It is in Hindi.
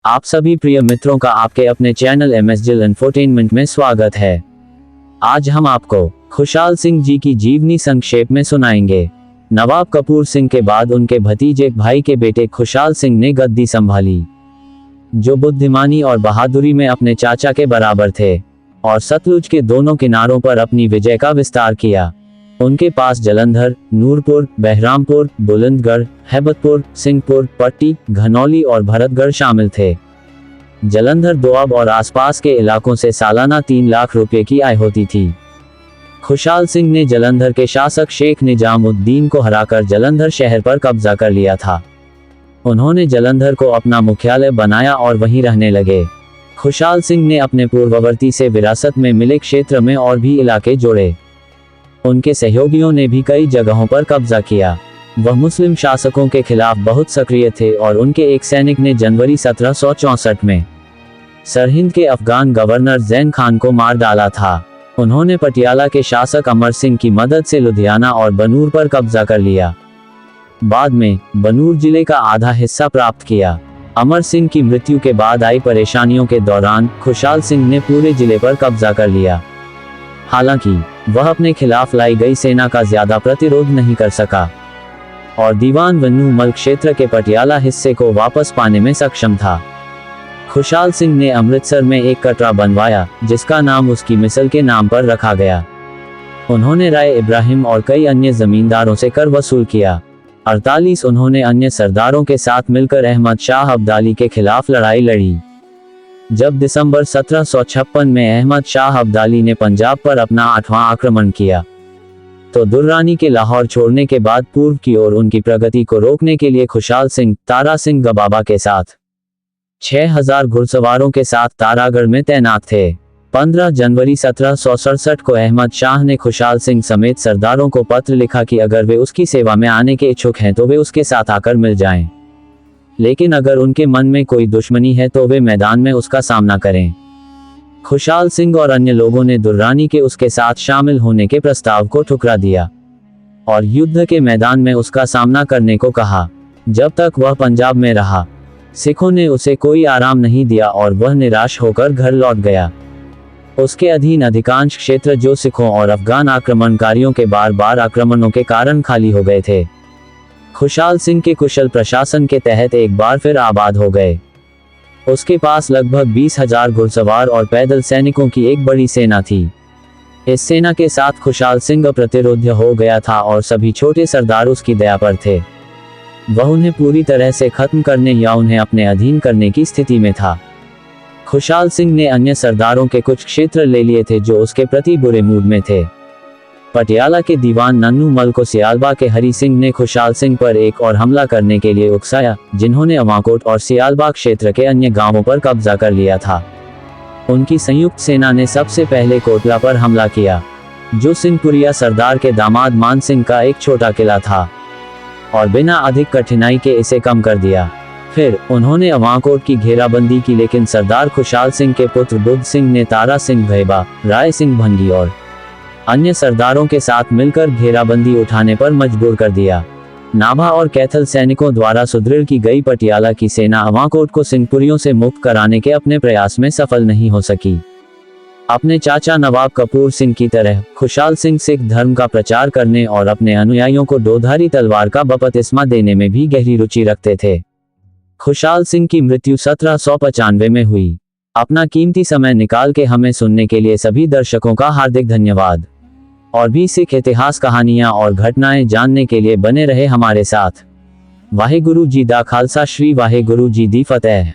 आप सभी प्रिय मित्रों का आपके अपने चैनल MSGIL इंफोटेनमेंट में स्वागत है। आज हम आपको खुशहाल सिंह जी की जीवनी संक्षेप में सुनाएंगे। नवाब कपूर सिंह के बाद उनके भतीजे भाई के बेटे खुशहाल सिंह ने गद्दी संभाली, जो बुद्धिमानी और बहादुरी में अपने चाचा के बराबर थे और सतलुज के दोनों किनारों पर अपनी विजय का विस्तार किया। उनके पास जालंधर, नूरपुर, बहरामपुर, बुलंदगढ़, हैबतपुर, सिंहपुर, पट्टी, घनौली और भरतगढ़ शामिल थे। जालंधर दोअब और आसपास के इलाकों से सालाना 3 लाख रुपए की आय होती थी। खुशहाल सिंह ने जालंधर के शासक शेख निजामुद्दीन को हराकर जालंधर शहर पर कब्जा कर लिया था। उन्होंने जालंधर को अपना मुख्यालय बनाया और वहीं रहने लगे। खुशहाल सिंह ने अपने पूर्ववर्ती से विरासत में मिले क्षेत्र में और भी इलाके जोड़े। उनके सहयोगियों ने भी कई जगहों पर कब्जा किया। वह मुस्लिम शासकों के खिलाफ बहुत सक्रिय थे और उनके एक सैनिक ने जनवरी 1764 में सरहिंद के अफगान गवर्नर जैन खान को मार डाला था। उन्होंने पटियाला के शासक अमर सिंह की मदद से लुधियाना और बनूर पर कब्जा कर लिया। बाद में बनूर जिले का आधा हिस्सा प्राप्त किया। अमर सिंह की मृत्यु के बाद आई परेशानियों के दौरान खुशहाल सिंह ने पूरे जिले पर कब्जा कर लिया। हालांकि वह अपने खिलाफ लाई गई सेना का ज्यादा प्रतिरोध नहीं कर सका और दीवान वन्नू मल क्षेत्र के पटियाला हिस्से को वापस पाने में सक्षम था। खुशहाल सिंह ने अमृतसर में एक कटरा बनवाया, जिसका नाम उसकी मिसल के नाम पर रखा गया। उन्होंने राय इब्राहिम और कई अन्य जमींदारों से कर वसूल किया। 48 उन्होंने अन्य सरदारों के साथ मिलकर अहमद शाह अब्दाली के खिलाफ लड़ाई लड़ी। जब दिसंबर 1756 में अहमद शाह अब्दाली ने पंजाब पर अपना 8वां आक्रमण किया, तो दुर्रानी के लाहौर छोड़ने के बाद पूर्व की ओर उनकी प्रगति को रोकने के लिए खुशहाल सिंह तारा सिंह गबाबा के साथ 6000 घुड़सवारों के साथ तारागढ़ में तैनात थे। 15 जनवरी 1767 को अहमद शाह ने खुशहाल सिंह समेत सरदारों को पत्र लिखा कि अगर वे उसकी सेवा में आने के इच्छुक हैं तो वे उसके साथ आकर मिल जाएं, लेकिन अगर उनके मन में कोई दुश्मनी है तो वे मैदान में उसका सामना करें। खुशहाल सिंह और अन्य लोगों ने दुर्रानी के उसके साथ शामिल होने के प्रस्ताव को ठुकरा दिया और युद्ध के मैदान में उसका सामना करने को कहा। जब तक वह पंजाब में रहा, सिखों ने उसे कोई आराम नहीं दिया और वह निराश होकर घर लौट गया। उसके अधीन अधिकांश क्षेत्र जो सिखों और अफगान आक्रमणकारियों के बार बार आक्रमणों के कारण खाली हो गए थे, खुशहाल सिंह के कुशल प्रशासन के तहत एक बार फिर आबाद हो गए। उसके पास लगभग 20,000 घुड़सवार और पैदल सैनिकों की एक बड़ी सेना थी। इस सेना के साथ खुशहाल सिंह अप्रतिरोध्य हो गया था और सभी छोटे सरदार उसकी दया पर थे। वह उन्हें पूरी तरह से खत्म करने या उन्हें अपने अधीन करने की स्थिति में था। खुशहाल सिंह ने अन्य सरदारों के कुछ क्षेत्र ले लिए थे जो उसके प्रति बुरे मूड में थे। पटियाला के दीवान नन्नू मल को सियालबा के हरि सिंह ने खुशहाल सिंह पर एक और हमला करने के लिए उकसाया, जिन्होंने अवाकोट और सियालबा क्षेत्र के अन्य गांवों पर कब्जा कर लिया था। उनकी संयुक्त सेना ने सबसे पहले कोटला पर हमला किया, जो सिंहपुरिया सरदार के दामाद मान सिंह का एक छोटा किला था, और बिना अधिक कठिनाई के इसे कम कर दिया। फिर उन्होंने अवाकोट की घेराबंदी की, लेकिन सरदार खुशहाल सिंह के पुत्र बुद्ध सिंह ने तारा सिंह भैबा, राय सिंह भंगी और अन्य सरदारों के साथ मिलकर घेराबंदी उठाने पर मजबूर कर दिया। नाभा और कैथल सैनिकों द्वारा सुदृढ़ की गई पटियाला की सेना अवाकोट को सिंहपुरियों से मुक्त कराने के अपने प्रयास में सफल नहीं हो सकी। अपने चाचा नवाब कपूर सिंह की तरह खुशहाल सिंह सिख धर्म का प्रचार करने और अपने अनुयायियों को दोधारी तलवार का बपतिस्मा देने में भी गहरी रुचि रखते थे। खुशहाल सिंह की मृत्यु 1795 में हुई। अपना कीमती समय निकाल के हमें सुनने के लिए सभी दर्शकों का हार्दिक धन्यवाद। और भी सिख इतिहास, कहानियां और घटनाएं जानने के लिए बने रहे हमारे साथ। वाहेगुरु जी दा खालसा, श्री वाहेगुरु जी दी फतेह।